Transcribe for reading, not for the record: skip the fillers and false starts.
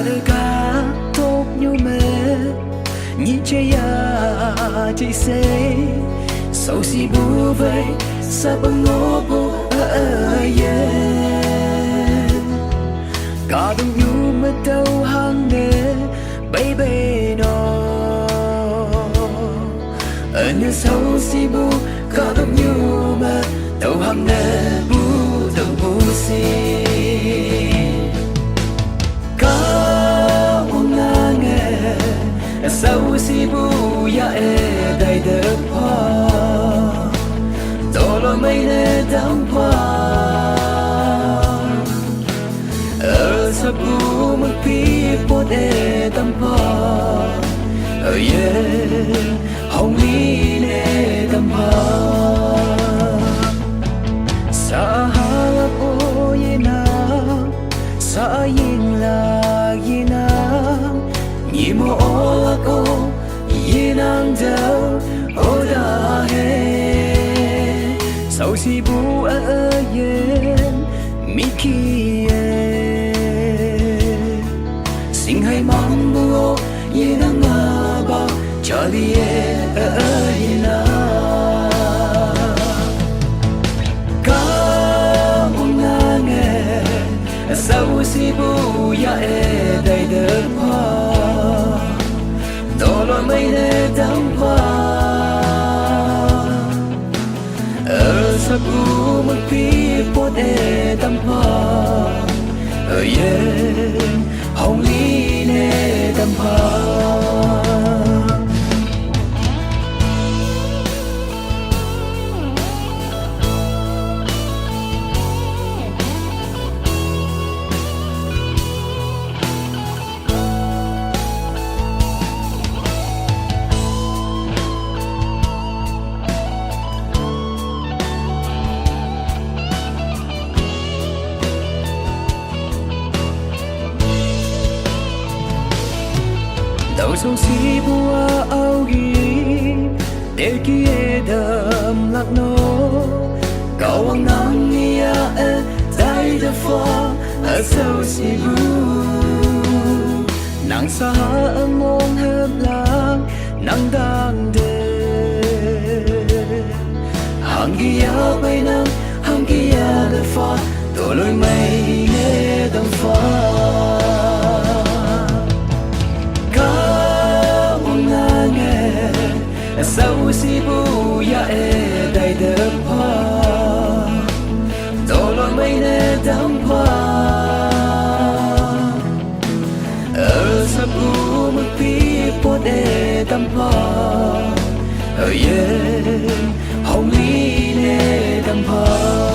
đời cả tốt như mẹ nhị chơi chơi xe sâu si bu vây sa băng ngô bu cả đông như mất đâu hàng nè baby no ở nơi sâu si bu cả đông như mà đâu hàng nè bu đâu bu si cả một nghe sâu si bu ya e đầy đất hoa tổ lo mây nè đắm hoa ở sắp bu mất pi bốt e tâm hoa ở hồng ly nè tâm hoa sa ha la o ye na sa yin la ye na nhị mô o la ko ye nang đâu o da he sau si bu yen mi ki sing hai mang bu ye nang ba cha li ye na ka mong na nghe sau si bu ya đầy đất hoa tổ lo mây nè đắm hoa ở sắp bu mất pi bốt e tâm hoa ở hồng ly nè tâm hoa đâu sâu si bua ao ghi để kia đầm lạc nô cậu ang nắng nia tay đập pha ở sâu si bu nắng xa âm mong hợp lang nắng đang đêm hàng kia bay nắng hàng kia đập pha tổ lối mây nghe đầm pha sâu si bu ya đầy đất hoa tổ lo mây nè đắm hoa ở sắp bu mất pi bốt e tâm hoa ở hồng ly nè tâm hoa